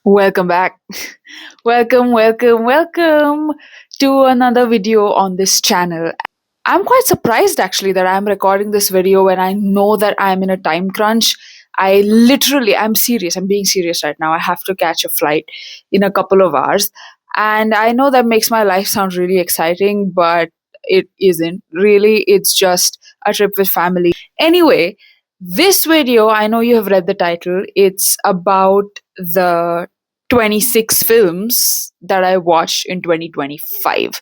Welcome back. Welcome to another video on this channel. I'm quite surprised actually that I'm recording this video when I know that I'm in a time crunch. I'm serious. I'm being serious right now. I have to catch a flight in a couple of hours. And I know that makes my life sound really exciting, but it isn't. Really, it's just a trip with family. Anyway, this video, I know you have read the title. It's about the 26 films that I watched in 2025.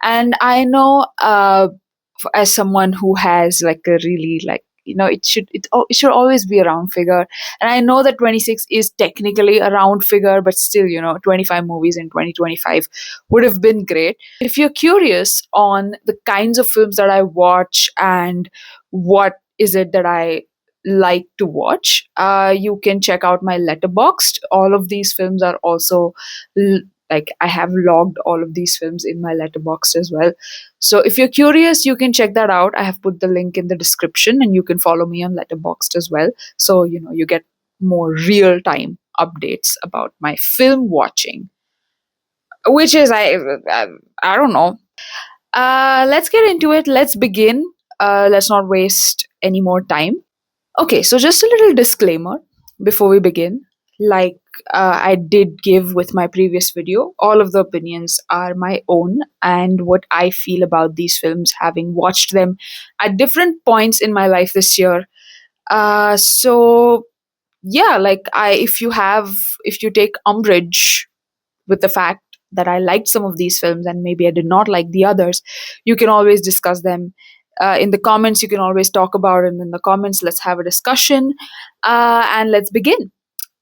And I know as someone who has like a really like it should always be a round figure, and I know that 26 is technically a round figure, but still, 25 movies in 2025 would have been great. If you're curious on the kinds of films that I watch and what is it that I like to watch, you can check out my letterboxd. All of these films are also like I have logged all of these films in my letterboxd as well. So if you're curious, you can check that out. I have put the link in the description, and you can follow me on letterboxd as well. So you get more real time updates about my film watching, which is I don't know. Let's get into it. Let's begin. Let's not waste any more time. Okay, so just a little disclaimer before we begin. Like I did give with my previous video, all of the opinions are my own and what I feel about these films, having watched them at different points in my life this year. So yeah, like if you take umbrage with the fact that I liked some of these films and maybe I did not like the others, you can always discuss them in the comments. You can always talk about it in the comments. Let's have a discussion, and let's begin.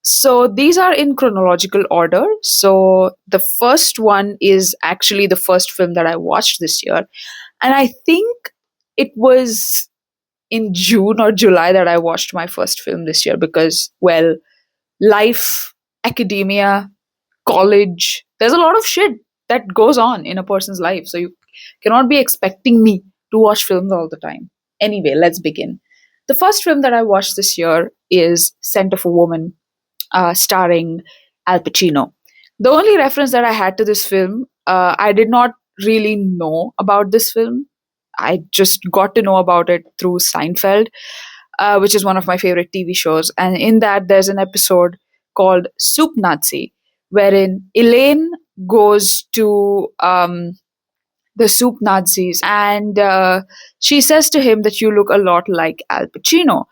So these are in chronological order. So the first one is actually the first film that I watched this year, and I think it was in June or July that I watched my first film this year because, well, life, academia, college, there's a lot of shit that goes on in a person's life. So you cannot be expecting me to watch films all the time. Anyway, let's begin. The first film that I watched this year is Scent of a Woman, starring Al Pacino. The only reference that I had to this film, I did not really know about this film. I just got to know about it through Seinfeld, which is one of my favorite TV shows. And in that, there's an episode called Soup Nazi, wherein Elaine goes to the soup Nazis, and she says to him that you look a lot like Al Pacino.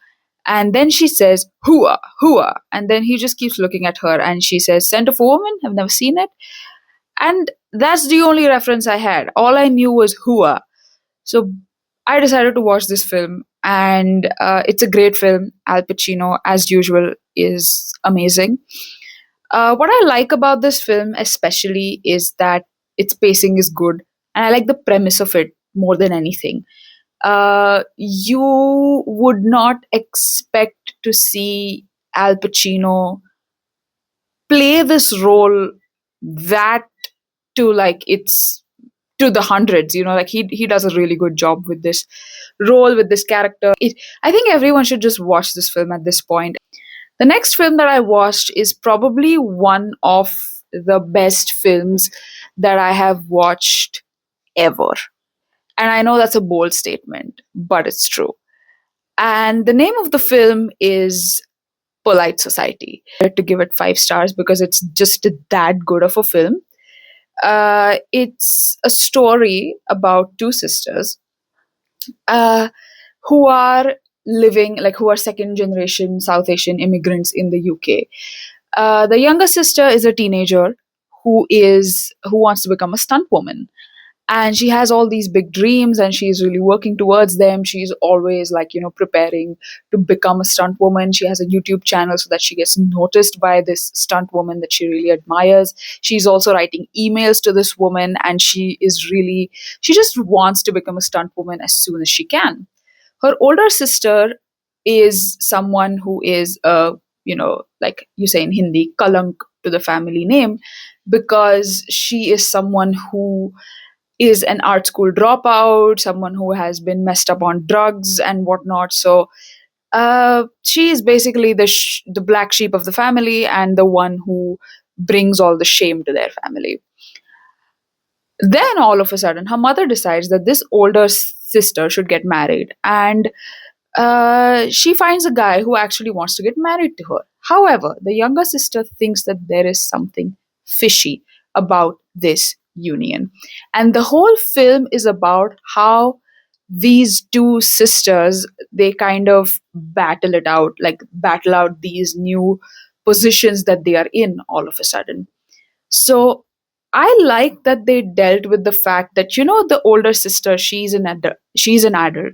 And then she says, "Hooah, hooah." And then he just keeps looking at her, and she says, "Scent of a Woman? I've never seen it." And that's the only reference I had. All I knew was hooah. So I decided to watch this film, and it's a great film. Al Pacino, as usual, is amazing. What I like about this film, especially, is that its pacing is good, and I like the premise of it more than anything. You would not expect to see Al Pacino play this role that to like it's to the hundreds. Like he does a really good job with this role, with this character. I think everyone should just watch this film at this point. The next film that I watched is probably one of the best films that I have watched ever. And I know that's a bold statement, but it's true. And the name of the film is Polite Society. To give it 5 stars because it's just that good of a film. It's a story about two sisters uh, who are who are second generation South Asian immigrants in the UK. The younger sister is a teenager who wants to become a stunt woman, and she has all these big dreams and she's really working towards them. She's always preparing to become a stunt woman. She has a YouTube channel so that she gets noticed by this stunt woman that she really admires. She's also writing emails to this woman, and she just wants to become a stunt woman as soon as she can. Her older sister is someone who is like you say in Hindi, kalank to the family name, because she is someone who is an art school dropout, someone who has been messed up on drugs and whatnot. So she is basically the black sheep of the family, and the one who brings all the shame to their family. Then all of a sudden, her mother decides that this older sister should get married, and she finds a guy who actually wants to get married to her. However, the younger sister thinks that there is something fishy about this union. And the whole film is about how these two sisters, they kind of battle it out, like battle out these new positions that they are in all of a sudden. So I like that they dealt with the fact that, the older sister, she's an adult,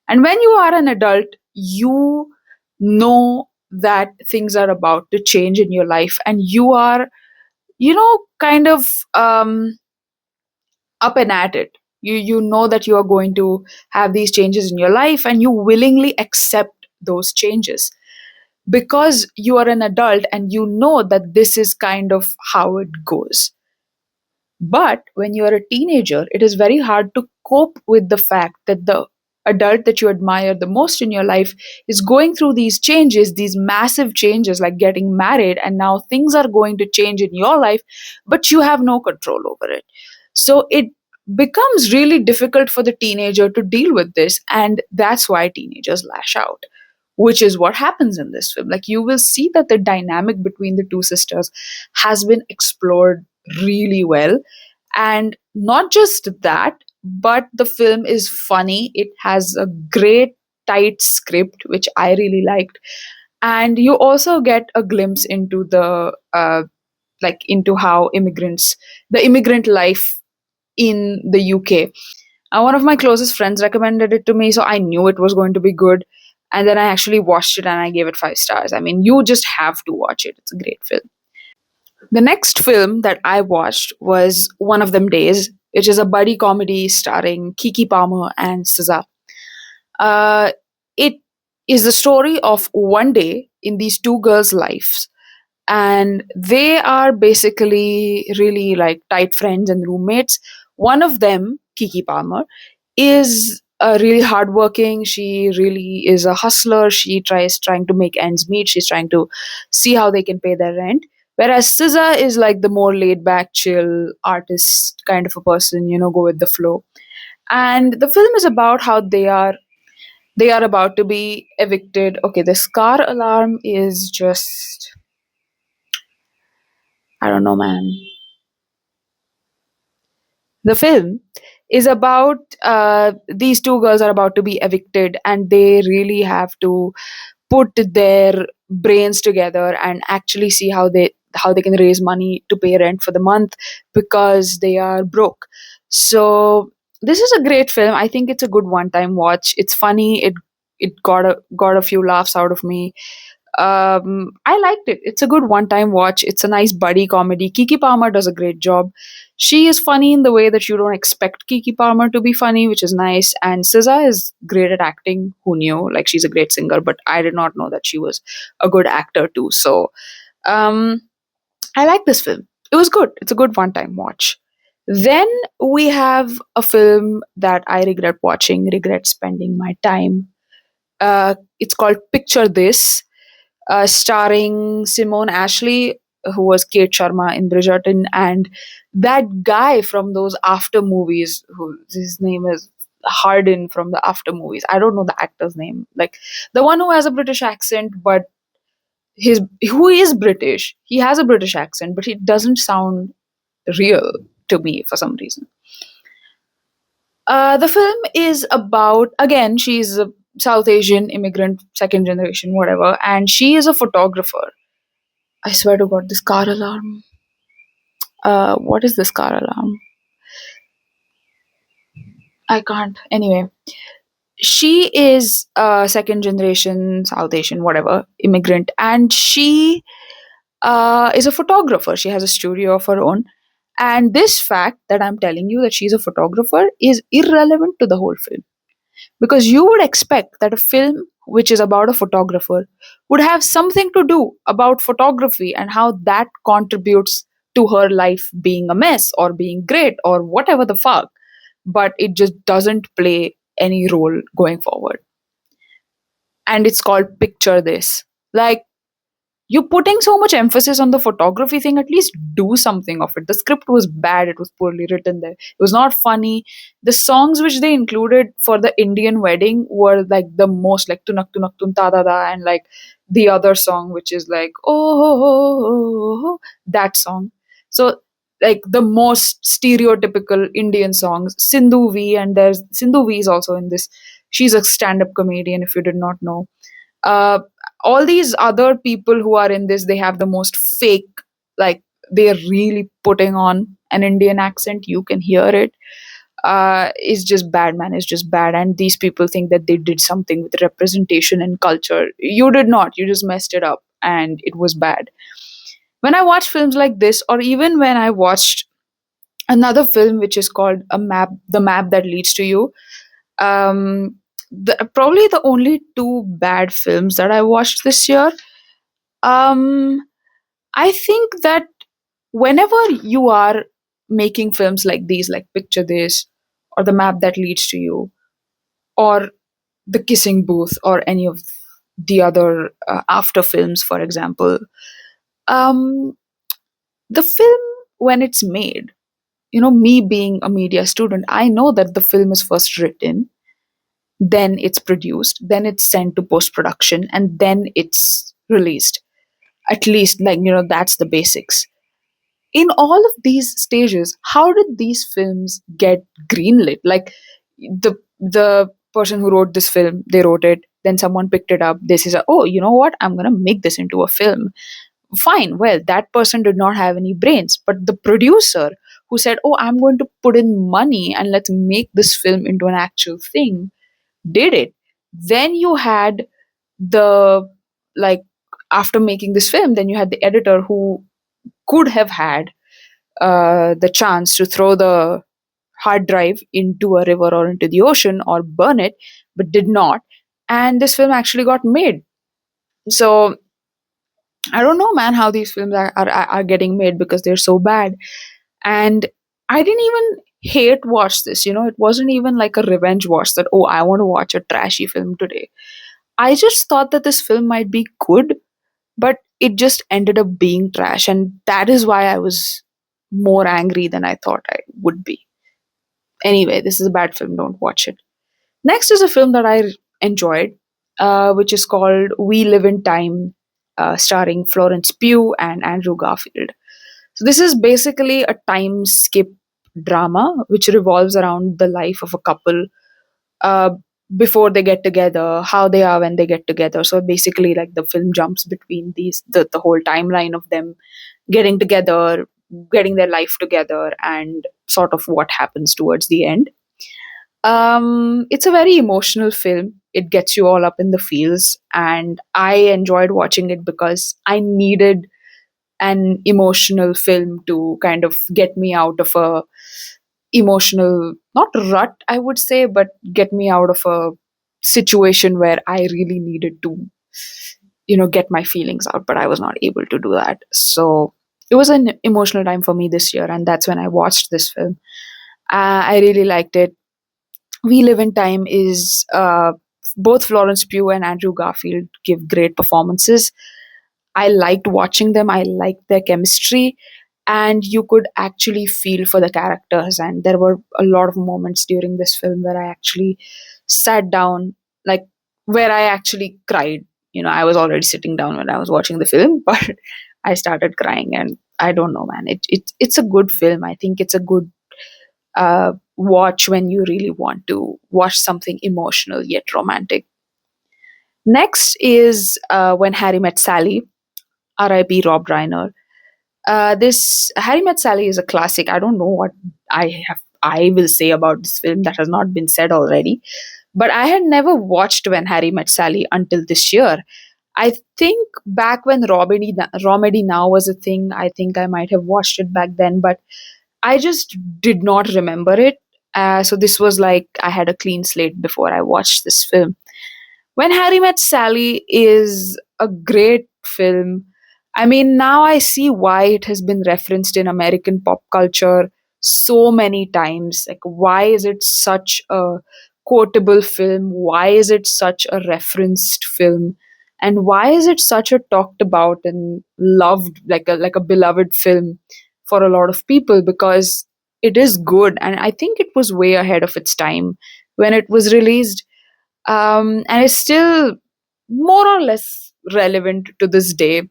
and when you are an adult, you know that things are about to change in your life, and you are, kind of up and at it. You know that you are going to have these changes in your life, and you willingly accept those changes because you are an adult and you know that this is kind of how it goes. But when you are a teenager, it is very hard to cope with the fact that the adult that you admire the most in your life is going through these changes, these massive changes like getting married, and now things are going to change in your life, but you have no control over it. So it becomes really difficult for the teenager to deal with this, and that's why teenagers lash out, which is what happens in this film. Like, you will see that the dynamic between the two sisters has been explored really well. And not just that, but the film is funny. It has a great tight script, which I really liked. And you also get a glimpse into into how the immigrant life in the UK. One of my closest friends recommended it to me, so I knew it was going to be good. And then I actually watched it and I gave it 5 stars. I mean, you just have to watch it. It's a great film. The next film that I watched was One of Them Days, which is a buddy comedy starring Kiki Palmer and SZA. It is the story of one day in these two girls' lives, and they are basically really like tight friends and roommates. One of them, Kiki Palmer, is really hardworking. She really is a hustler. She trying to make ends meet. She's trying to see how they can pay their rent. Whereas SZA is like the more laid back, chill artist kind of a person, go with the flow. And the film is about how they are about to be evicted. Okay, this car alarm is just, I don't know, man. The film is about these two girls are about to be evicted, and they really have to put their brains together and actually see how they can raise money to pay rent for the month because they are broke. So this is a great film. I think it's a good one time watch. It's funny. It got a few laughs out of me. I liked it. It's a good one time watch. It's a nice buddy comedy. Kiki Palmer does a great job. She is funny in the way that you don't expect Kiki Palmer to be funny, which is nice. And SZA is great at acting. Who knew? Like, she's a great singer, but I did not know that she was a good actor too. So um, I like this film. It was good. It's a good one time watch. Then we have a film that I regret watching, regret spending my time. It's called Picture This, starring Simone Ashley, who was Kate Sharma in Bridgerton, and that guy from those After movies, who his name is Hardin from the After movies. I don't know the actor's name. Like, the one who has a British accent, but who is British. He has a British accent, but it doesn't sound real to me for some reason. The film is about, again, she's a South Asian immigrant, second generation, whatever, and she is a photographer. I swear to God, this car alarm. What is this car alarm? I can't. Anyway, she is a second generation South Asian, whatever, immigrant, and she is a photographer. She has a studio of her own. And this fact that I'm telling you, that she's a photographer, is irrelevant to the whole film. Because you would expect that a film which is about a photographer would have something to do about photography and how that contributes to her life being a mess or being great or whatever the fuck. But it just doesn't play any role going forward. And it's called Picture This. Like, you're putting so much emphasis on the photography thing, at least do something of it. The script was bad, it was poorly written there, it was not funny. The songs which they included for the Indian wedding were like the most like tunak tunak tun ta da da, and like the other song which is like oh, that song. So like the most stereotypical Indian songs, Sindhu V, and there's Sindhu V is also in this. She's a stand-up comedian, if you did not know. uh, all these other people who are in this, they have the most fake, like they're really putting on an Indian accent, you can hear it. It's just bad, man, it's just bad. And these people think that they did something with representation and culture. You did not, you just messed it up, and it was bad. When I watch films like this, or even when I watched another film which is called a map the map that leads to you, um probably the only two bad films that I watched this year. um I think that whenever you are making films like these, like Picture This, or The Map That Leads to You, or The Kissing Booth, or any of the other after films, for example, um the film, when it's made, me being a media student, I know that the film is first written, then it's produced, then it's sent to post production, and then it's released. At least, like, that's the basics. In all of these stages, how did these films get greenlit? Like, the person who wrote this film, they wrote it, then someone picked it up, they said, oh, you know what, I'm going to make this into a film. Fine, well, that person did not have any brains, but the producer who said, oh, I'm going to put in money and let's make this film into an actual thing, did it. Then you had the, like, after making this film, then you had the editor who could have had the chance to throw the hard drive into a river or into the ocean or burn it, but did not. And this film actually got made. So I don't know, man, how these films are getting made because they're so bad. And I didn't even hate watch this. It wasn't even like a revenge watch that, oh, I want to watch a trashy film today. I just thought that this film might be good, but it just ended up being trash. And that is why I was more angry than I thought I would be. Anyway, this is a bad film. Don't watch it. Next is a film that I enjoyed, which is called We Live in Time, starring Florence Pugh and Andrew Garfield. So, this is basically a time skip drama which revolves around the life of a couple uh, before they get together, how they are when they get together. So basically, like the film jumps between the whole timeline of them getting together, getting their life together, and sort of what happens towards the end. It's a very emotional film. It gets you all up in the feels, and I enjoyed watching it because I needed an emotional film to kind of get me out of a emotional, not rut, I would say, but get me out of a situation where I really needed to, get my feelings out, but I was not able to do that. So it was an emotional time for me this year, and that's when I watched this film. I really liked it. We Live in Time is both Florence Pugh and Andrew Garfield give great performances. I liked watching them. I liked their chemistry, and you could actually feel for the characters. And there were a lot of moments during this film where I actually sat down, like where I actually cried. I was already sitting down when I was watching the film, but I started crying, and I don't know, man. It's a good film. I think it's a good watch when you really want to watch something emotional yet romantic. Next is When Harry Met Sally, R.I.P. Rob Reiner. This Harry Met Sally is a classic. I don't know what I will say about this film that has not been said already. But I had never watched When Harry Met Sally until this year. I think back when Romedy Now was a thing, I think I might have watched it back then, but I just did not remember it. So this was like I had a clean slate before I watched this film. When Harry Met Sally is a great film. I mean, now I see why it has been referenced in American pop culture so many times. Like, why is it such a quotable film? Why is it such a referenced film? And why is it such a talked about and loved, like a beloved film for a lot of people? Because it is good, and I think it was way ahead of its time when it was released, and it's still more or less relevant to this day.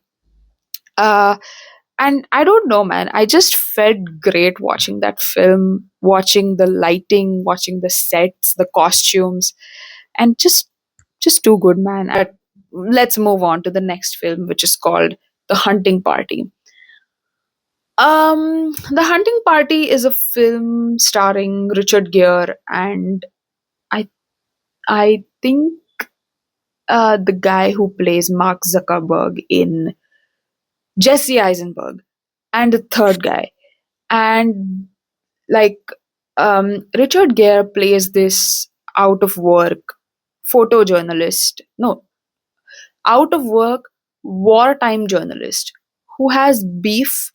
Uh, and I don't know, man. I just felt great watching that film, watching the lighting, watching the sets, the costumes, and just too good, man. But let's move on to the next film, which is called The Hunting Party. The Hunting Party is a film starring Richard Gere, and I I think the guy who plays Mark Zuckerberg in Jesse Eisenberg, and the third guy. And like Richard Gere plays this out of work photojournalist, no, out of work wartime journalist who has beef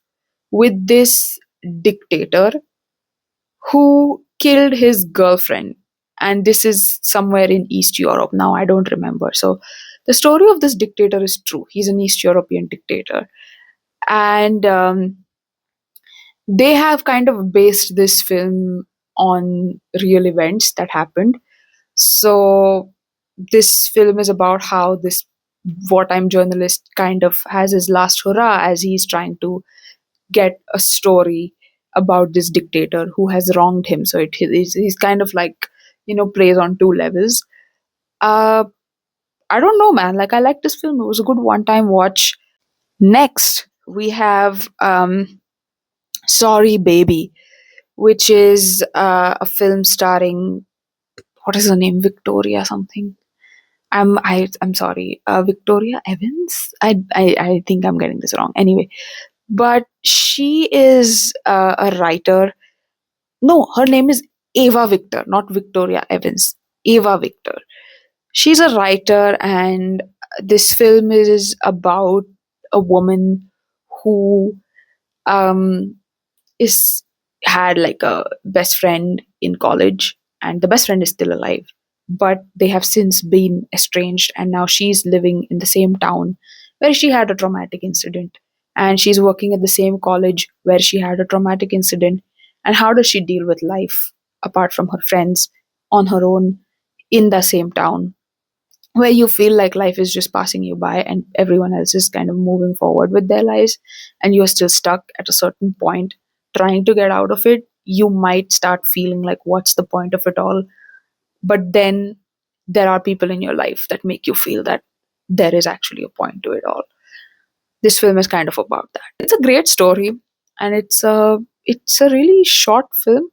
with this dictator who killed his girlfriend. And this is somewhere in East Europe. Now I don't remember. So the story of this dictator is true. He's an East European dictator. And they have kind of based this film on real events that happened. So this film is about how this wartime journalist kind of has his last hurrah as he's trying to get a story about this dictator who has wronged him. So he's kind of like, plays on two levels. Uh, I don't know, man. Like, I like this film. It was a good one time watch. Next, we have Sorry Baby, which is a film starring, what is her name? Victoria something. I'm sorry, Victoria Evans. I think I'm getting this wrong. Anyway, but she is a writer. No, her name is Ava Victor, not Victoria Evans. Ava Victor. She's a writer, and this film is about a woman who um, is had like a best friend in college, and the best friend is still alive, but they have since been estranged, and now she's living in the same town where she had a traumatic incident, and she's working at the same college where she had a traumatic incident. And how does she deal with life apart from her friends on her own in the same town, where you feel like life is just passing you by and everyone else is kind of moving forward with their lives, and you're still stuck at a certain point trying to get out of it. You might start feeling like, what's the point of it all? But then there are people in your life that make you feel that there is actually a point to it all. This film is kind of about that. It's a great story, and it's a really short film.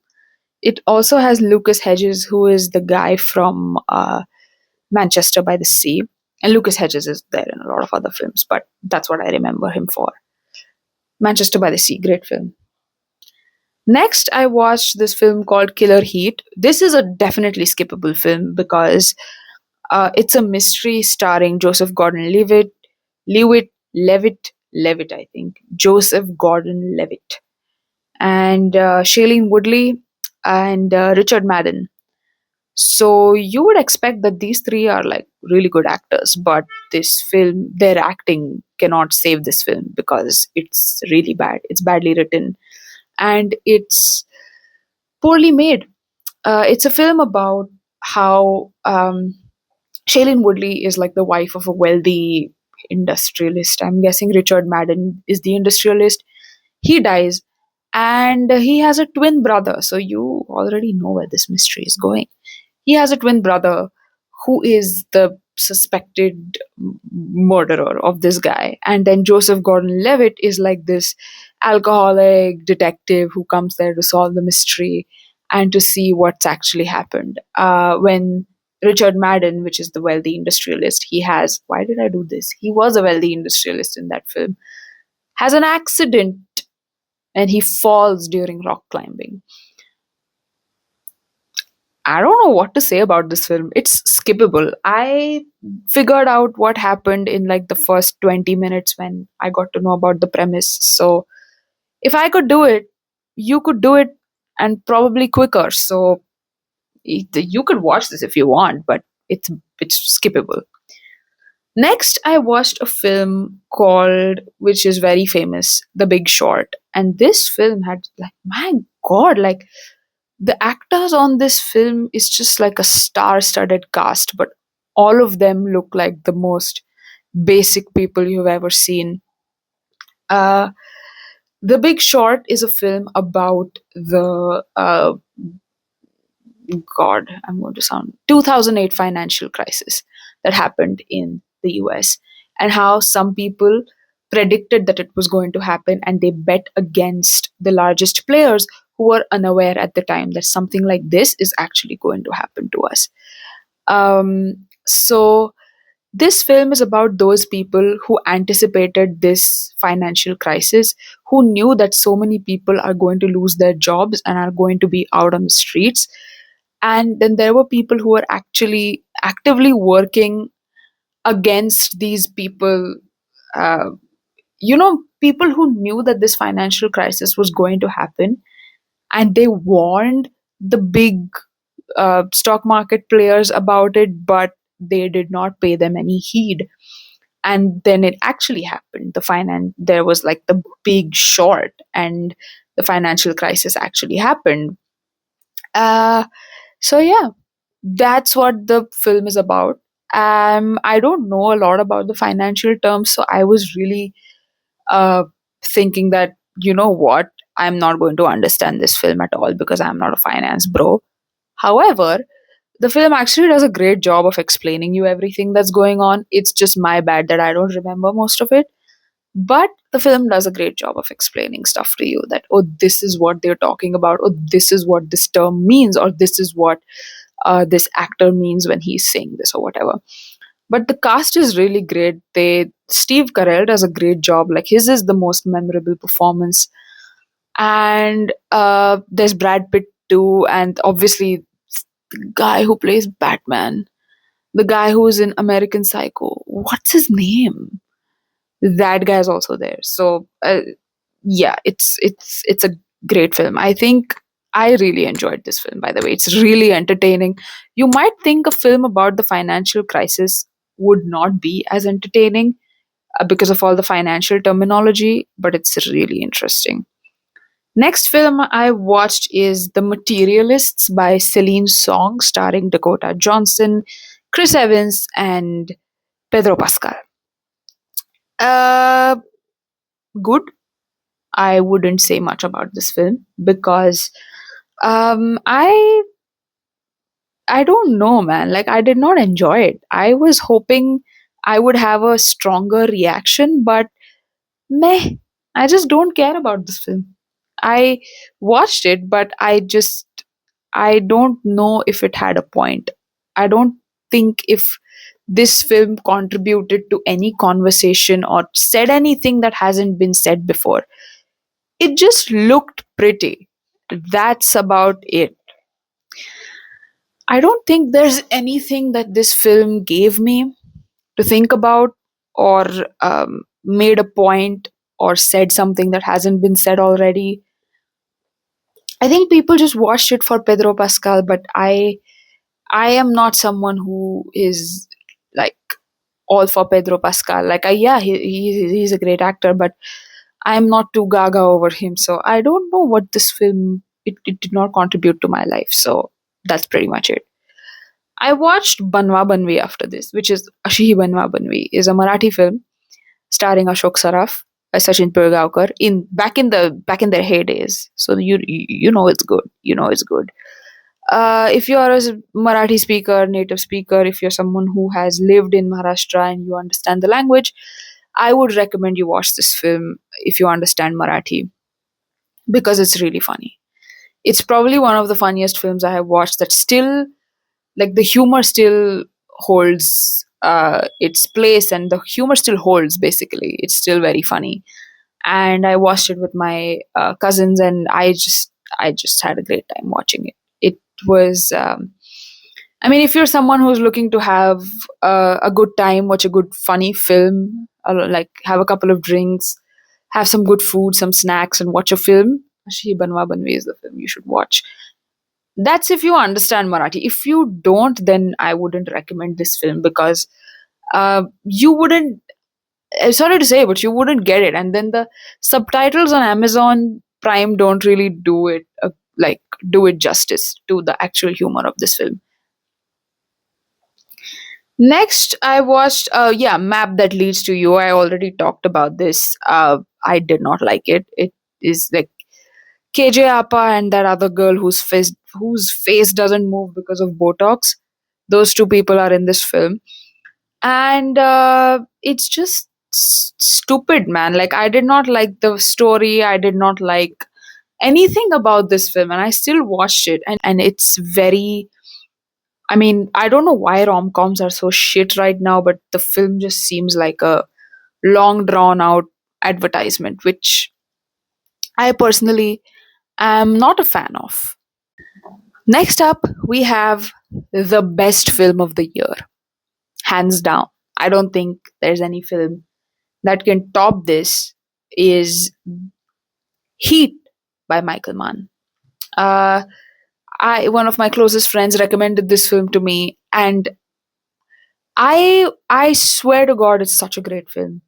It also has Lucas Hedges, who is the guy from Manchester by the Sea. And Lucas Hedges is there in a lot of other films, but that's what I remember him for. Manchester by the Sea, great film. Next, I watched this film called Killer Heat. This is a definitely skippable film because it's a mystery starring Joseph Gordon-Levitt, Levitt, I think, Joseph Gordon-Levitt, and Shailene Woodley and Richard Madden. So you would expect that these three are like really good actors, but this film, their acting cannot save this film because it's really bad. It's badly written and it's poorly made. It's a film about how Shailene Woodley is like the wife of a wealthy industrialist. I'm guessing Richard Madden is the industrialist. He dies and he has a twin brother. So you already know where this mystery is going. He has a twin brother who is the suspected murderer of this guy. And then Joseph Gordon Levitt is like this alcoholic detective who comes there to solve the mystery and to see what's actually happened. When Richard Madden, which is the wealthy industrialist, why did I do this? He was a wealthy industrialist in that film, has an accident and he falls during rock climbing. I don't know what to say about this film. It's skippable. I figured out what happened in like the first 20 minutes when I got to know about the premise. So if I could do it, you could do it and probably quicker. So you could watch this if you want, but it's skippable. Next, I watched a film called, which is very famous, The Big Short. And this film had, like, my God, like, the actors on this film is just like a star-studded cast, but all of them look like the most basic people you've ever seen. Uh, the Big Short is a film about the God, I'm going to sound 2008 financial crisis that happened in the US, and how some people predicted that it was going to happen and they bet against the largest players who were unaware at the time that something like this is actually going to happen to us. So this film is about those people who anticipated this financial crisis, who knew that so many people are going to lose their jobs and are going to be out on the streets. And then there were people who were actually actively working against these people. Uh, People who knew that this financial crisis was going to happen, and they warned the big stock market players about it, but they did not pay them any heed. And then it actually happened. There was like the big short, and the financial crisis actually happened. Uh, so yeah, that's what the film is about. I don't know a lot about the financial terms, so I was really uh, thinking that, you know what, I'm not going to understand this film at all because I'm not a finance bro. However, the film actually does a great job of explaining you everything that's going on. It's just my bad that I don't remember most of it. But the film does a great job of explaining stuff to you, that, oh, this is what they're talking about, or this is what this term means, or this is what this actor means when he's saying this, or whatever. But the cast is really great. Steve Carell does a great job. Like, his is the most memorable performance. And there's Brad Pitt too, and obviously the guy who plays Batman, the guy who's in American Psycho. What's his name? That guy is also there. So yeah, it's a great film. I think I really enjoyed this film. By the way, it's really entertaining. You might think a film about the financial crisis would not be as entertaining because of all the financial terminology, but it's really interesting. Next film I watched is The Materialists by Celine Song, starring Dakota Johnson, Chris Evans, and Pedro Pascal. Uh, Good. I wouldn't say much about this film because um, I I don't know, man. Like, I did not enjoy it. I was hoping I would have a stronger reaction, but meh. I just don't care about this film. I watched it, but I don't know if it had a point. I don't think if this film contributed to any conversation or said anything that hasn't been said before. It just looked pretty. That's about it. I don't think there's anything that this film gave me to think about, or made a point, or said something that hasn't been said already. I think people just watched it for Pedro Pascal, but I am not someone who is like all for Pedro Pascal. Like, yeah, he's a great actor, but I'm not too gaga over him. So I don't know what this film, it did not contribute to my life. So that's pretty much it. I watched Banwa Banvi after this, which is Ashihi Banwa Banvi, is a Marathi film starring Ashok Saraf, Sachin Pirgaonkar in back in their heydays. So you know it's good. You know it's good. If you are a Marathi speaker, native speaker, if you're someone who has lived in Maharashtra and you understand the language, I would recommend you watch this film if you understand Marathi, because it's really funny. It's probably one of the funniest films I have watched that still, like, the humor still holds its place, and the humor still holds, basically. It's still very funny. And I watched it with my cousins, and I just had a great time watching it. It was I mean, if you're someone who's looking to have a good time, watch a good funny film, like have a couple of drinks, have some good food, some snacks, and watch a film, Ashi Banwa Banvi is the film you should watch. That's if you understand Marathi. If you don't, then I wouldn't recommend this film, because You wouldn't, sorry to say, but you wouldn't get it. And then the subtitles on Amazon Prime don't really like do it justice to the actual humor of this film. Next, I watched, Map That Leads to You. I already talked about this. I did not like it. It is like KJ Appa and that other girl whose face doesn't move because of Botox. Those two people are in this film, and it's just stupid, man. Like, I did not like the story. I did not like anything about this film, and I still watched it, and it's very. I mean, I don't know why rom coms are so shit right now, but the film just seems like a long drawn out advertisement, which I personally am not a fan of. Next up, we have the best film of the year, hands down. I don't think there's any film that can top this. Is Heat by Michael Mann. Uh, I One of my closest friends recommended this film to me, and I swear to God, it's such a great film.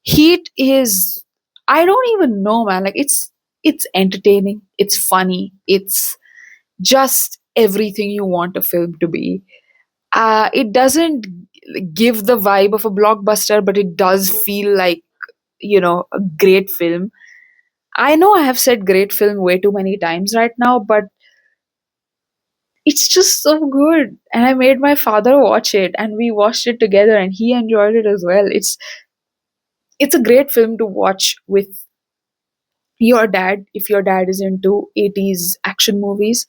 Heat is, I don't even know, man. Like, it's entertaining, it's funny, it's just everything you want a film to be. It doesn't give the vibe of a blockbuster, but it does feel like, a great film. I know I have said great film way too many times right now, but it's just so good. And I made my father watch it, and we watched it together, and he enjoyed it as well. It's a great film to watch with your dad if your dad is into 80s action movies.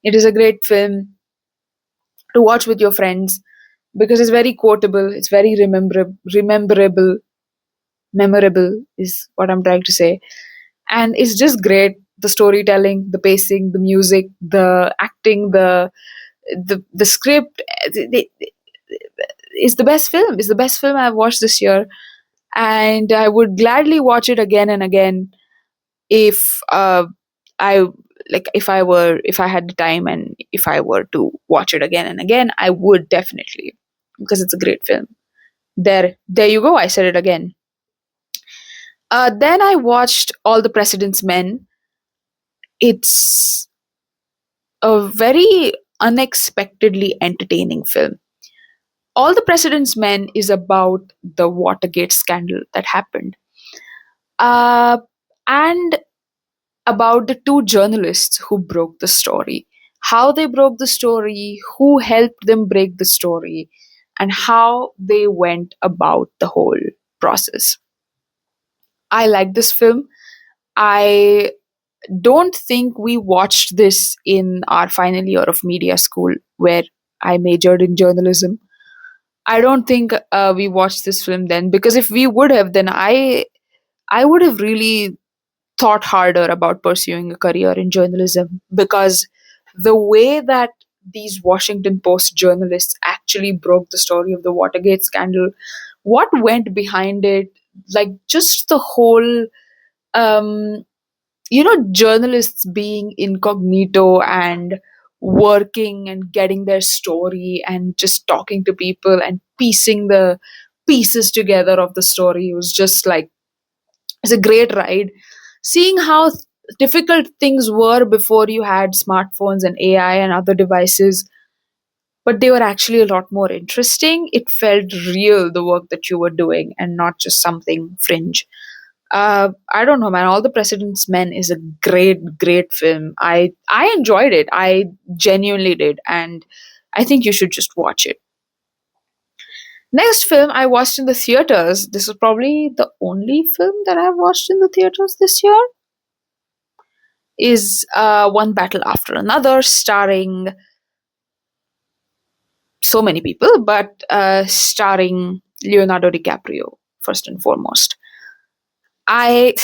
It is a great film to watch with your friends because it's very quotable, it's very memorable is what I'm trying to say. And it's just great. The storytelling, the pacing, the music, the acting, the script, is the best film. It's the best film I've watched this year, and I would gladly watch it again and again if I if I had the time, and if I were to watch it again and again, I would definitely, because it's a great film. There you go. I said it again. Then I watched All the President's Men. It's a very unexpectedly entertaining film. All the President's Men is about the Watergate scandal that happened, and about the two journalists who broke the story, how they broke the story, who helped them break the story, and how they went about the whole process. I like this film. I don't think we watched this in our final year of media school, where I majored in journalism. I don't think we watched this film then, because if we would have, then I would have really thought harder about pursuing a career in journalism, because the way that these Washington Post journalists actually broke the story of the Watergate scandal, what went behind it, like just the whole, um, journalists being incognito and working and getting their story and just talking to people and piecing the pieces together of the story was just like, it's a great ride. Seeing how difficult things were before you had smartphones and AI and other devices, but they were actually a lot more interesting. It felt real, the work that you were doing, and not just something fringe. I don't know, man. All the President's Men is a great film. I enjoyed it. I genuinely did, and I think you should just watch it. Next film I watched in the theaters. This is probably the only film that I've watched in the theaters this year. Is One Battle After Another, starring so many people, but starring Leonardo DiCaprio first and foremost. I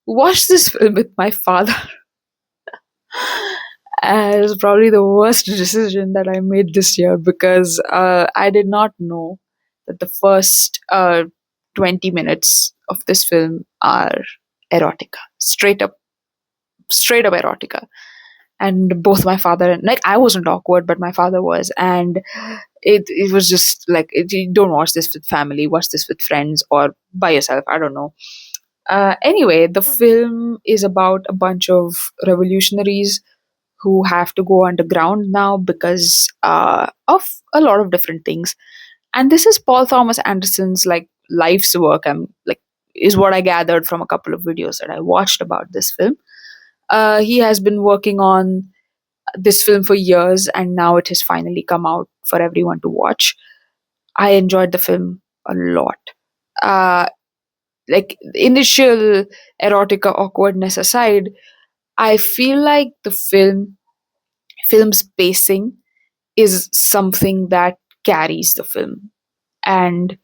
watched this film with my father. It was probably the worst decision that I made this year, because I did not know that the first 20 minutes of this film are erotica, straight up erotica. And both my father and, like, I wasn't awkward, but my father was, and It was just like you don't watch this with family, watch this with friends or by yourself. I don't know. Anyway, the film is about a bunch of revolutionaries who have to go underground now because of a lot of different things. And this is Paul Thomas Anderson's like life's work. I'm like is what I gathered from a couple of videos that I watched about this film. He has been working on this film for years, and now it has finally come out for everyone to watch. I enjoyed the film a lot. Uh, like initial erotica awkwardness aside, I feel like the film's pacing is something that carries the film. And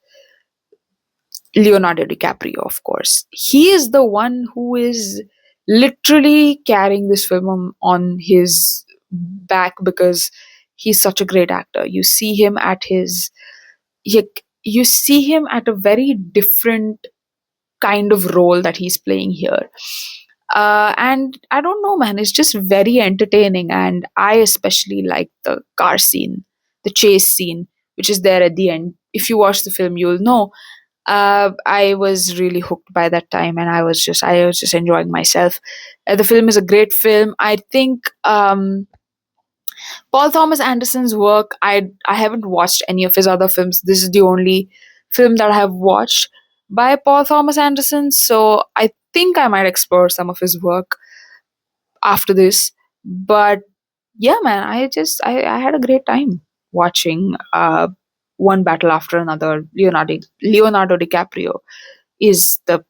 Leonardo DiCaprio, of course, he is the one who is literally carrying this film on his back because he's such a great actor. You, you see him at a very different kind of role that he's playing here. And I don't know, man, it's just very entertaining. And I especially like the car scene, the chase scene, which is there at the end. If you watch the film, you'll know. I was really hooked by that time, and I was just enjoying myself. The film is a great film. I think Paul Thomas Anderson's work. I haven't watched any of his other films. This is the only film that I have watched by Paul Thomas Anderson. So I think I might explore some of his work after this. But yeah, man, I had a great time watching one battle after another. Leonardo DiCaprio is the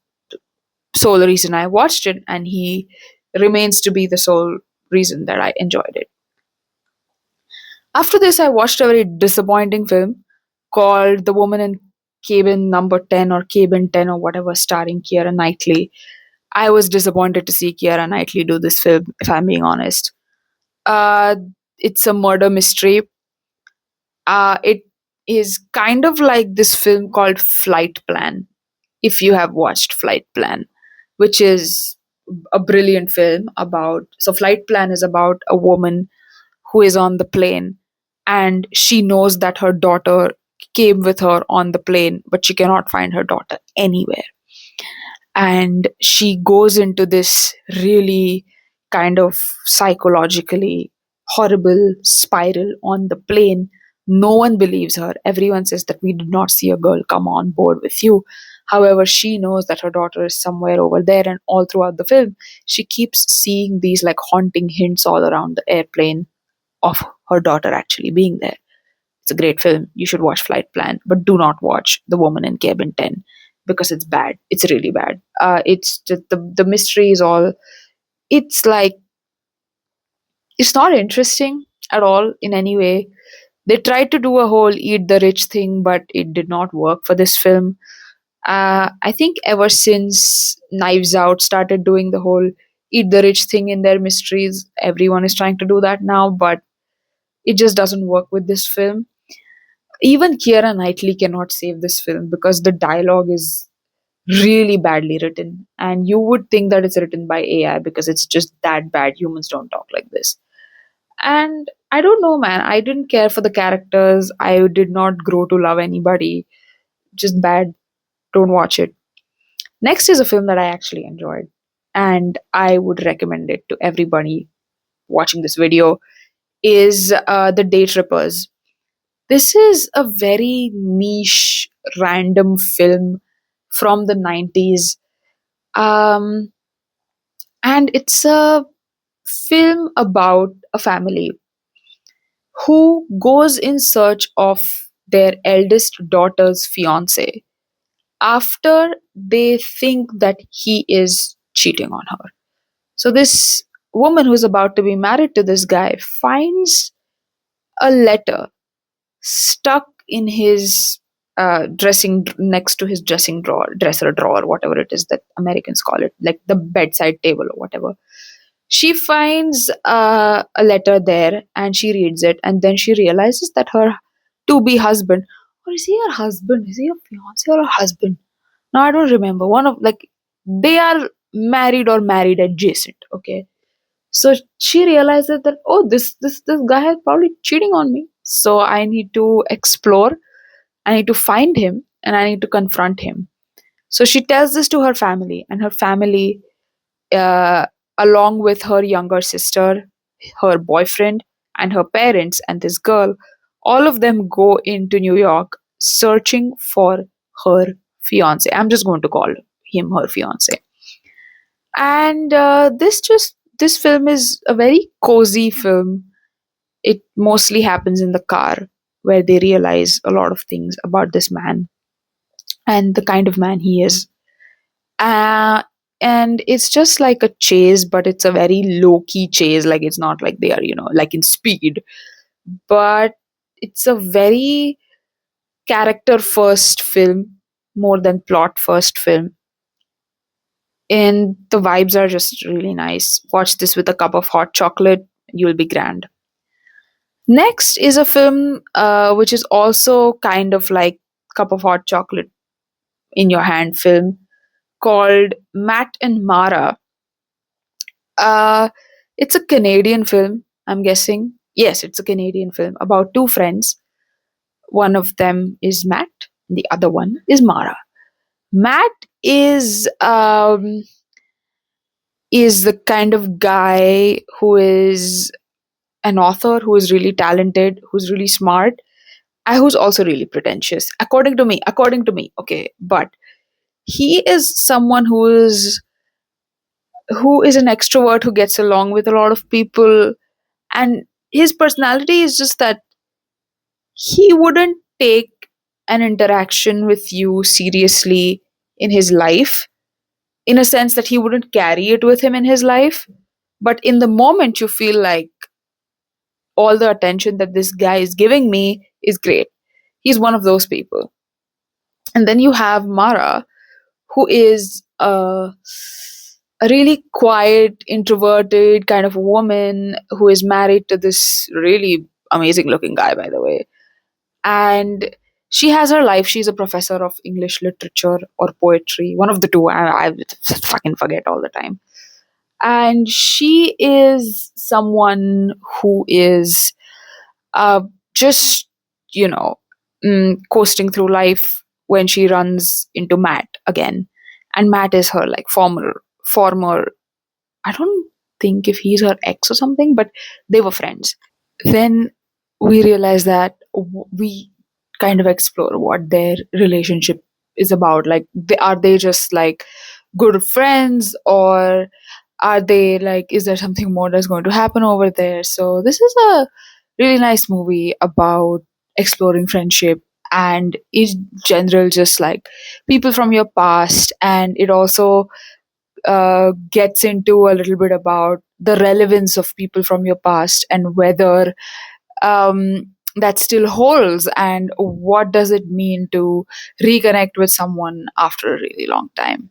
sole reason I watched it, and he remains to be the sole reason that I enjoyed it. After this, I watched a very disappointing film called The Woman in Cabin Number 10 or Cabin 10 or whatever, starring Keira Knightley. I was disappointed to see Keira Knightley do this film, if I'm being honest. Uh, it's a murder mystery. It is kind of like this film called Flight Plan, if you have watched Flight Plan, which is a brilliant film about. So, Flight Plan is about a woman who is on the plane, and she knows that her daughter came with her on the plane, but she cannot find her daughter anywhere. And she goes into this really kind of psychologically horrible spiral on the plane. No one believes her. Everyone says that we did not see a girl come on board with you. However, she knows that her daughter is somewhere over there, and all throughout the film, she keeps seeing these like haunting hints all around the airplane of her daughter actually being there. It's a great film. You should watch Flight Plan, but do not watch The Woman in Cabin 10 because it's bad. It's really bad. It's just the mystery is all. It's like it's not interesting at all in any way. They tried to do a whole eat the rich thing, but it did not work for this film. I think ever since Knives Out started doing the whole eat the rich thing in their mysteries, everyone is trying to do that now, but it just doesn't work with this film. Even Keira Knightley cannot save this film because the dialogue is really badly written. And you would think that it's written by AI because it's just that bad. Humans don't talk like this. And I don't know, man. I didn't care for the characters. I did not grow to love anybody. Just bad. Don't watch it. Next is a film that I actually enjoyed. And I would recommend it to everybody watching this video is The Day Trippers. This is a very niche, random film from the 90s. Um, and it's a film about a family who goes in search of their eldest daughter's fiance after they think that he is cheating on her. So, this woman who's about to be married to this guy finds a letter stuck in his dressing next to his dressing drawer, dresser drawer, whatever it is that Americans call it, like the bedside table or whatever. She finds a letter there and she reads it, and then she realizes that her to be husband, or is he her husband? Is he a fiance or a husband? Now I don't remember. One of like they are married or married adjacent. Okay, so she realizes that oh, this guy is probably cheating on me. So I need to explore, I need to find him, and I need to confront him. So she tells this to her family, and her family, uh, along with her younger sister, her boyfriend, and her parents, and this girl, all of them go into New York searching for her fiance. I'm just going to call him her fiance. And this film is a very cozy film. It mostly happens in the car, where they realize a lot of things about this man and the kind of man he is. Uh, and it's just like a chase, but it's a very low key chase. Like, it's not like they are, like in Speed, but it's a very character first film more than plot first film. And the vibes are just really nice. Watch this with a cup of hot chocolate, you'll be grand. Next is a film which is also kind of like cup of hot chocolate in your hand film, called Matt and Mara. Uh, it's a Canadian film, I'm guessing. Yes, it's a Canadian film about two friends. One of them is Matt, the other one is Mara. Matt is the kind of guy who is an author, who is really talented, who's really smart, and who's also really pretentious. According to me, okay, but he is someone who is an extrovert who gets along with a lot of people, and his personality is just that he wouldn't take an interaction with you seriously in his life, in a sense that he wouldn't carry it with him in his life, but in the moment you feel like all the attention that this guy is giving me is great. He's one of those people. And then you have Mara, who is a really quiet, introverted kind of woman who is married to this really amazing looking guy, by the way. And she has her life. She's a professor of English literature or poetry, one of the two. I fucking forget all the time. And she is someone who is uh, just, you know, coasting through life when she runs into Matt again. And Matt is her like former, I don't think if he's her ex or something, but they were friends. Then we realize that we kind of explore what their relationship is about. Like, are they just like good friends, or are they like, is there something more that's going to happen over there? So this is a really nice movie about exploring friendship, and in general just like people from your past. And it also gets into a little bit about the relevance of people from your past, and whether that still holds, and what does it mean to reconnect with someone after a really long time.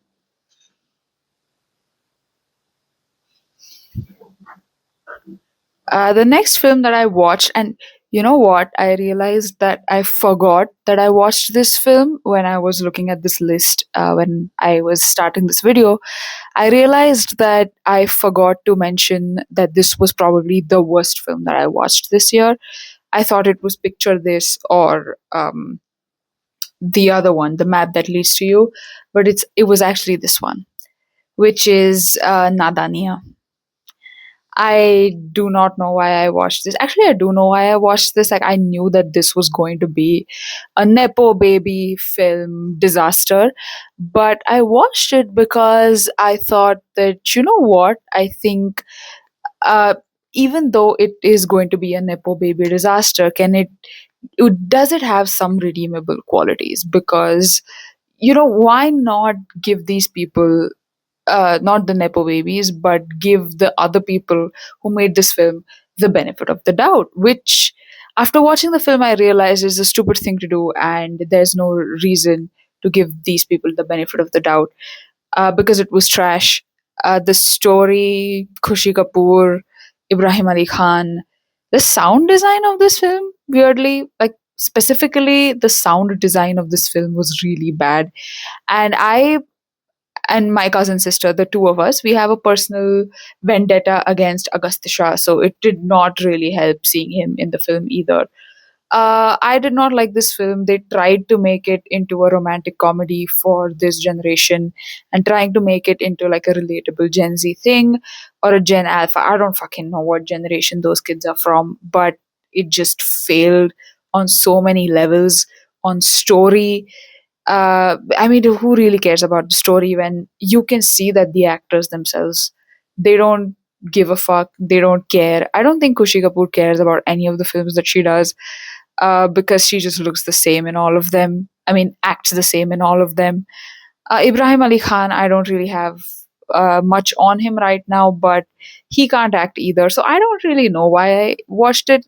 The next film that I watched, and you know what? I realized that I forgot that I watched this film when I was looking at this list when I was starting this video. I realized that I forgot to mention that this was probably the worst film that I watched this year. I thought it was Picture This, or the other one, The Map That Leads to You, but it was actually this one, which is Nadania. I do not know why I watched this. Actually, I do know why I watched this. Like, I knew that this was going to be a Nepo baby film disaster, but I watched it because I thought that, you know what? I think, uh, even though it is going to be a Nepo baby disaster, does it have some redeemable qualities? Because, why not give these people, not the Nepo babies, but give the other people who made this film the benefit of the doubt, which after watching the film, I realized is a stupid thing to do, and there's no reason to give these people the benefit of the doubt because it was trash. The story, Khushi Kapoor, Ibrahim Ali Khan, the sound design of this film, weirdly, like specifically the sound design of this film was really bad. And I and my cousin sister, the two of us, we have a personal vendetta against Agastya Shah, so it did not really help seeing him in the film either. I did not like this film. They tried to make it into a romantic comedy for this generation and trying to make it into like a relatable Gen Z thing or a Gen Alpha. I don't fucking know what generation those kids are from, but it just failed on so many levels. On story, I mean, who really cares about the story when you can see that the actors themselves, they don't give a fuck, they don't care. I don't think Kushi Kapoor cares about any of the films that she does, because she just looks the same in all of them. I mean, acts the same in all of them. Ibrahim Ali Khan, I don't really have much on him right now, but he can't act either. So I don't really know why I watched it.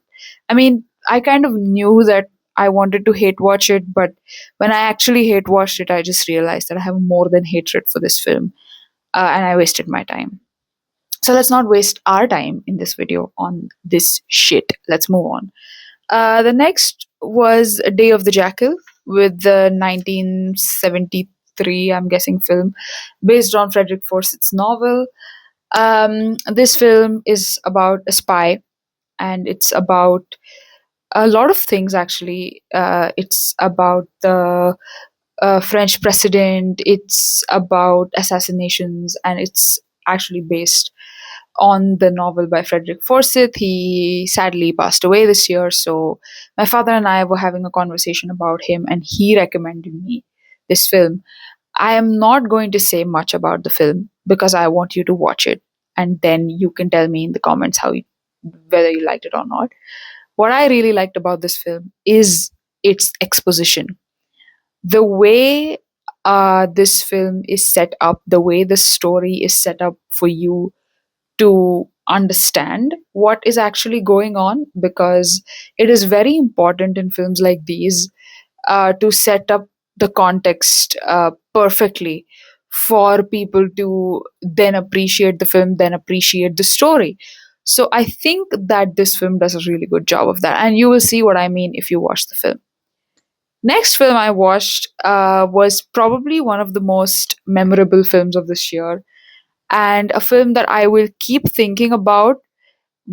I mean, I kind of knew that I wanted to hate watch it, but when I actually hate watched it, I just realized that I have more than hatred for this film, and I wasted my time. So let's not waste our time in this video on this shit. Let's move on. The next was Day of the Jackal with the 1973, I'm guessing, film based on Frederick Forsyth's novel. This film is about a spy, and it's about a lot of things actually. It's about the French president, it's about assassinations, and it's actually based on the novel by Frederick Forsyth. He sadly passed away this year, so my father and I were having a conversation about him, and he recommended me this film. I am not going to say much about the film because I want you to watch it, and then you can tell me in the comments whether you liked it or not. What I really liked about this film is its exposition. The way this film is set up, the way the story is set up for you to understand what is actually going on, because it is very important in films like these to set up the context perfectly for people to then appreciate the film, then appreciate the story. So I think that this film does a really good job of that, and you will see what I mean if you watch the film. Next film I watched was probably one of the most memorable films of this year, and a film that I will keep thinking about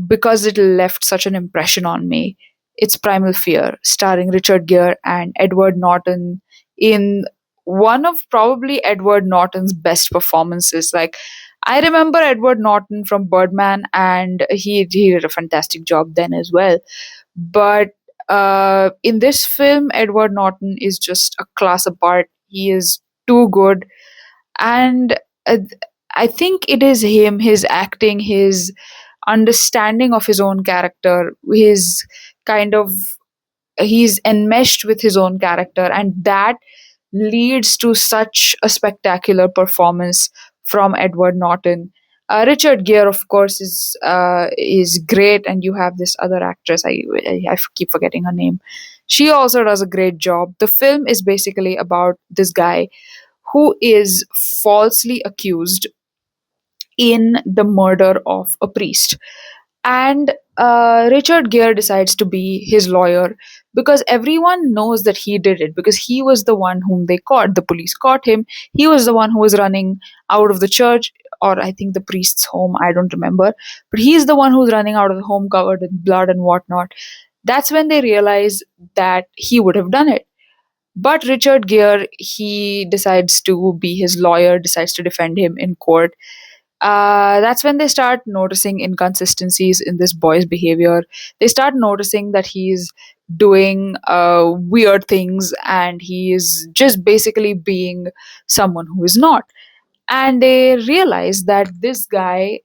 because it left such an impression on me. It's Primal Fear, starring Richard Gere and Edward Norton in one of probably Edward Norton's best performances. Like, I remember Edward Norton from Birdman, and he did a fantastic job then as well. But in this film, Edward Norton is just a class apart. He is too good, and uh, I think it is him, his acting, his understanding of his own character, his kind of he's enmeshed with his own character, and that leads to such a spectacular performance from Edward Norton. Richard Gere, of course, is great, and you have this other actress. I keep forgetting her name. She also does a great job. The film is basically about this guy who is falsely accused in the murder of a priest. And Richard Gere decides to be his lawyer because everyone knows that he did it, because he was the one whom they caught. The police caught him. He was the one who was running out of the church, or I think the priest's home. I don't remember. But he's the one who's running out of the home covered in blood and whatnot. That's when they realize that he would have done it. But Richard Gere, he decides to be his lawyer, decides to defend him in court. That's when they start noticing inconsistencies in this boy's behavior. They start noticing that he's doing weird things, and he is just basically being someone who is not. And they realize that this guy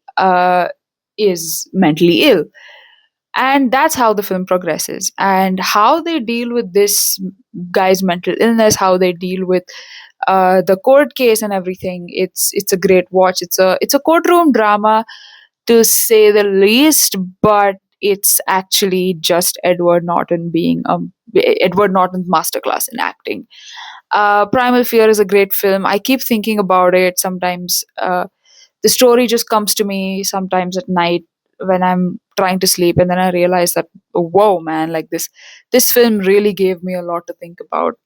is mentally ill. And that's how the film progresses, and how they deal with this guy's mental illness, how they deal with the court case and everything. It's a great watch. It's a courtroom drama, to say the least, but it's actually just Edward Norton's masterclass in acting. Primal Fear is a great film. I keep thinking about it sometimes. The story just comes to me sometimes at night when I'm trying to sleep, and then I realize that, whoa, man, like this film really gave me a lot to think about.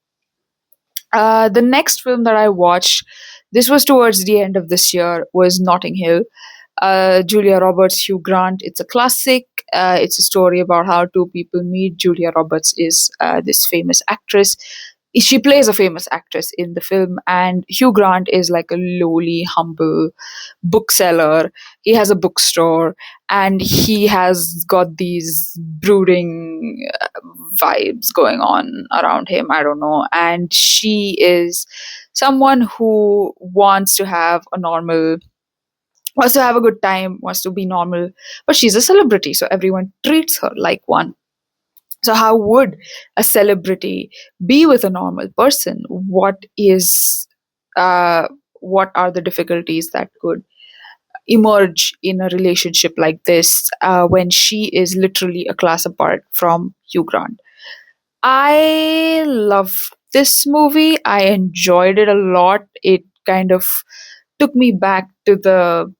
The next film that I watched, this was towards the end of this year, was Notting Hill. Julia Roberts, Hugh Grant. It's a classic. It's a story about how two people meet. Julia Roberts is this famous actress. She plays a famous actress in the film, and Hugh Grant is like a lowly, humble bookseller. He has a bookstore, and he has got these brooding vibes going on around him. I don't know. And she is someone who wants to have a good time, wants to be normal, but she's a celebrity, so everyone treats her like one. So, how would a celebrity be with a normal person? Uh, what are the difficulties that could emerge in a relationship like this when she is literally a class apart from Hugh Grant? I loved this movie. I enjoyed it a lot. It kind of took me back to the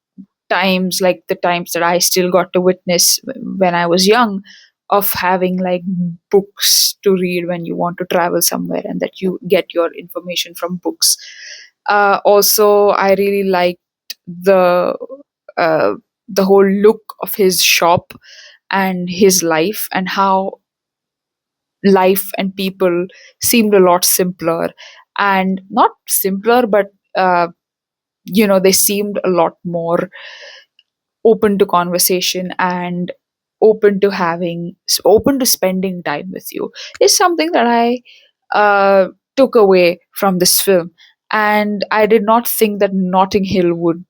times that I still got to witness when I was young, of having like books to read when you want to travel somewhere, and that you get your information from books. Also, I really liked the uh, the whole look of his shop and his life, and how life and people seemed a lot simpler, and not simpler, but they seemed a lot more open to conversation, and open to spending time with you, is something that I uh, took away from this film. And I did not think that Notting Hill would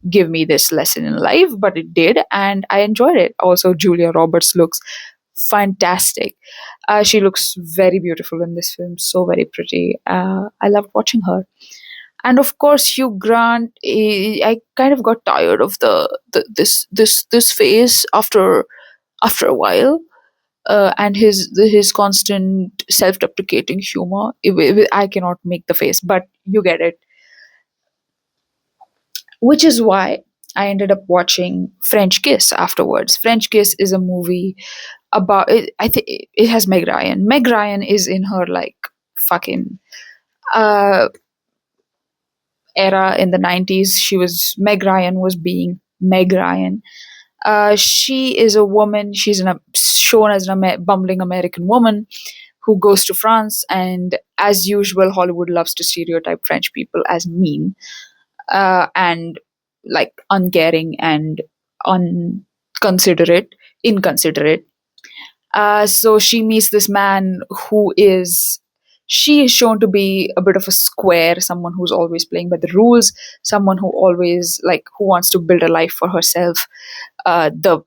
give me this lesson in life, but it did, and I enjoyed it. Also, Julia Roberts looks fantastic. She looks very beautiful in this film, so very pretty. I loved watching her. And of course, Hugh Grant. I kind of got tired of this phase after a while, and his constant self-deprecating humor. I cannot make the face, but you get it. Which is why I ended up watching French Kiss afterwards. French Kiss is a movie about it. I think it has Meg Ryan. Meg Ryan is in her like fucking uh era in the 90s. Meg Ryan was being Meg Ryan. She is a woman. Shown as an bumbling American woman who goes to France, and as usual, Hollywood loves to stereotype French people as mean, and like uncaring and inconsiderate. So she meets this man she is shown to be a bit of a square, someone who's always playing by the rules, someone who always who wants to build a life for herself the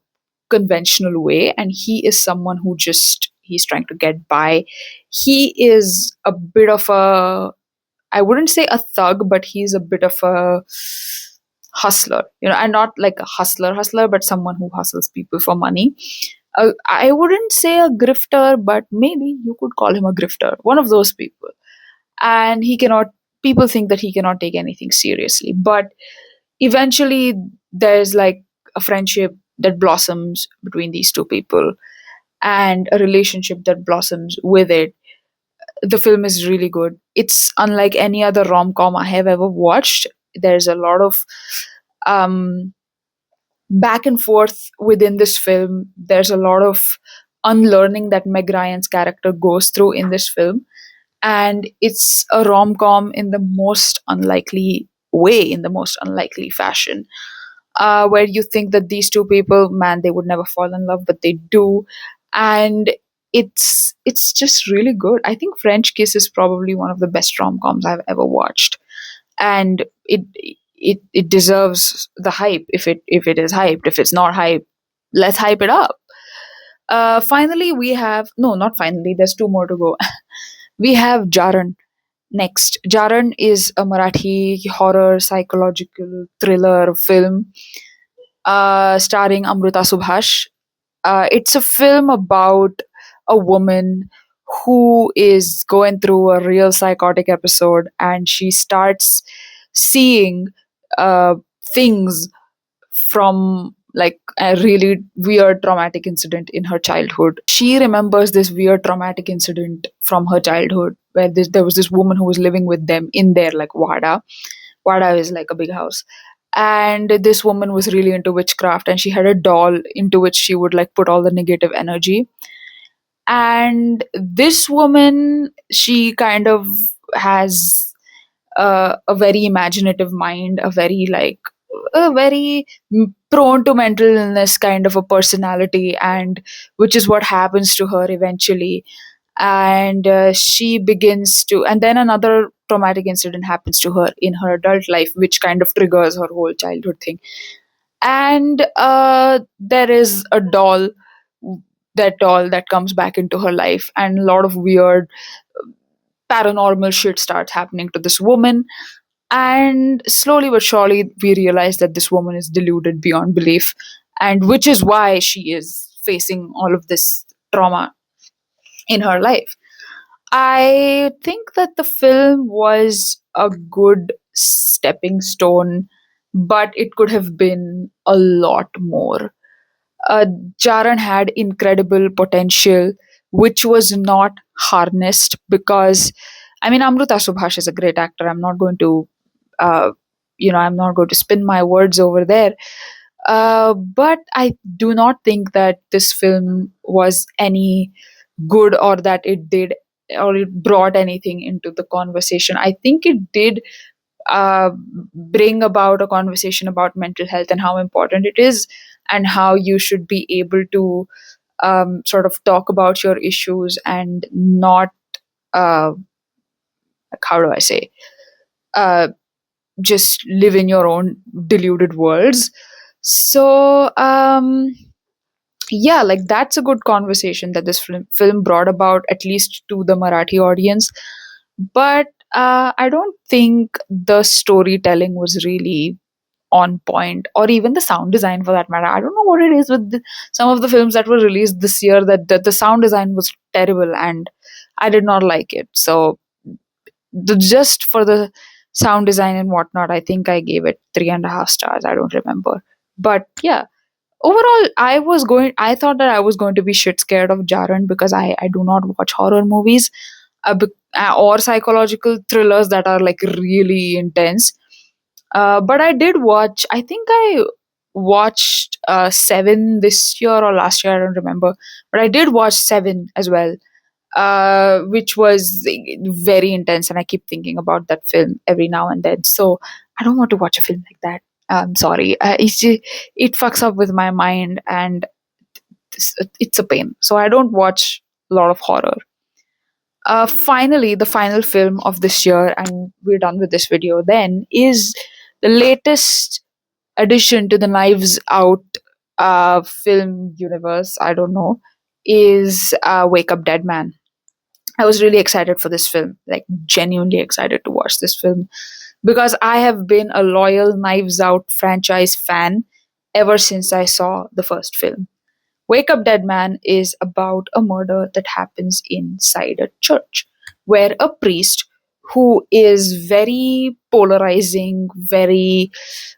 conventional way, and he is someone who just he's trying to get by. He is a bit of a, I wouldn't say a thug, but he's a bit of a hustler, and not like a hustler, but someone who hustles people for money. I wouldn't say a grifter, but maybe you could call him a grifter, one of those people. And people think that he cannot take anything seriously. But eventually, there's like a friendship that blossoms between these two people, and a relationship that blossoms with it. The film is really good. It's unlike any other rom com I have ever watched. There's a lot of um, back and forth within this film. There's a lot of unlearning that Meg Ryan's character goes through in this film. And it's a rom com in the most unlikely way, in the most unlikely fashion, where you think that these two people, man, they would never fall in love, but they do. And it's just really good. I think French Kiss is probably one of the best rom coms I've ever watched, and it deserves the hype. If it is hyped, if it's not hyped, let's hype it up. Finally, we have no, not finally. There's two more to go. We have Jaran next. Jaran is a Marathi horror psychological thriller film starring Amrita Subhash. It's a film about a woman who is going through a real psychotic episode, and she starts seeing uh, things from like a really weird traumatic incident in her childhood. She remembers this weird traumatic incident from her childhood where there was this woman who was living with them in their like wada. Wada is like a big house, And this woman was really into witchcraft, and she had a doll into which she would like put all the negative energy. And this woman, she kind of has a very imaginative mind, a very prone to mental illness kind of a personality, and which is what happens to her eventually. And she begins to, and then another traumatic incident happens to her in her adult life, which kind of triggers her whole childhood thing. And there is a doll, that doll that comes back into her life, and a lot of weird paranormal shit starts happening to this woman. And slowly but surely, we realize that this woman is deluded beyond belief, and which is why she is facing all of this trauma in her life. I think that the film was a good stepping stone, but it could have been a lot more. uh, Jaran had incredible potential, which was not harnessed because, I mean, Amruta Subhash is a great actor. I'm not going to, uh, I'm not going to spin my words over there. But I do not think that this film was any good, or that it did, or it brought anything into the conversation. I think it did uh, bring about a conversation about mental health and how important it is, and how you should be able to sort of talk about your issues and not, uh, how do I say, uh, just live in your own deluded worlds. So, yeah, like that's a good conversation that this film brought about, at least to the Marathi audience. But I don't think the storytelling was really on point, or even the sound design for that matter. I don't know what it is with some of the films that were released this year, that the sound design was terrible, and I did not like it. So just for the sound design and whatnot, I think I gave it 3.5 stars. I don't remember. But yeah, overall, I thought that I was going to be shit scared of Jaran, because I do not watch horror movies, or psychological thrillers that are like really intense. But I did watch, I think I watched Seven this year or last year, I don't remember. But I did watch Seven as well, which was very intense. And I keep thinking about that film every now and then. So I don't want to watch a film like that. I'm sorry. It fucks up with my mind, and it's a pain. So I don't watch a lot of horror. Finally, the final film of this year, and we're done with this video then, is the latest addition to the Knives Out film universe. I don't know, is Wake Up Dead Man. I was really excited for this film, like genuinely excited to watch this film, because I have been a loyal Knives Out franchise fan ever since I saw the first film. Wake Up Dead Man is about a murder that happens inside a church, where a priest who is very polarizing, very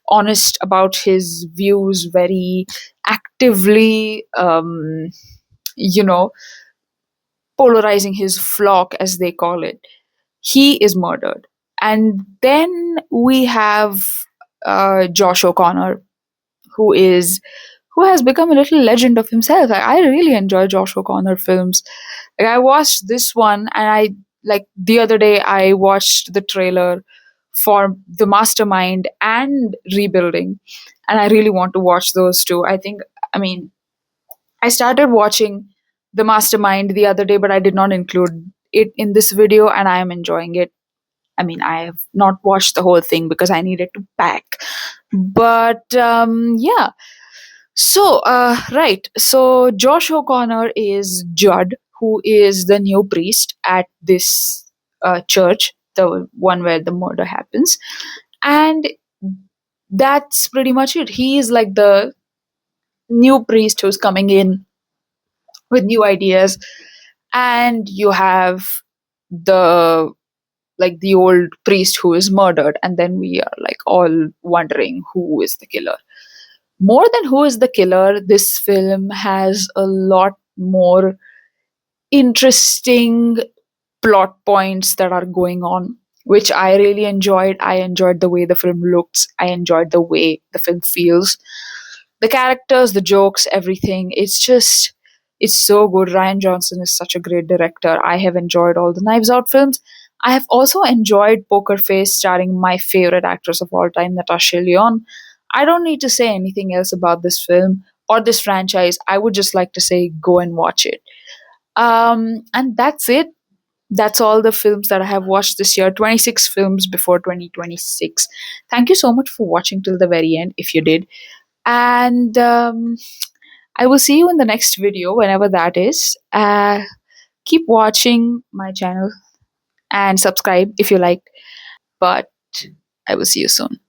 honest about his views, very actively, you know, polarizing his flock, as they call it, he is murdered. And then we have Josh O'Connor, who is who has become a little legend of himself. I really enjoy Josh O'Connor films. Like I watched this one, and I like the other day I watched the trailer for The Mastermind and Rebuilding, and I really want to watch those two. I mean, I started watching The Mastermind the other day, but I did not include it in this video, and I am enjoying it. I mean, I have not watched the whole thing because I needed to pack. But yeah. So, right. So, Josh O'Connor is Judd, who is the new priest at this church, the one where the murder happens. And that's pretty much it. He is like the new priest who's coming in with new ideas. And you have the the old priest who is murdered, and then we are like all wondering who is the killer. More than who is the killer, this film has a lot more interesting plot points that are going on. which I really enjoyed. I enjoyed the way the film looks. I enjoyed the way the film feels. The characters, the jokes, everything. It's so good. Ryan Johnson is such a great director. I have enjoyed all the Knives Out films. I have also enjoyed Poker Face, starring my favorite actress of all time, Natasha Lyonne. I don't need to say anything else about this film or this franchise. I would just like to say go and watch it. And that's it. That's all the films that I have watched this year. 26 films before 2026. Thank you so much for watching till the very end, if you did. And I will see you in the next video, whenever that is. Keep watching my channel and subscribe if you like. But I will see you soon.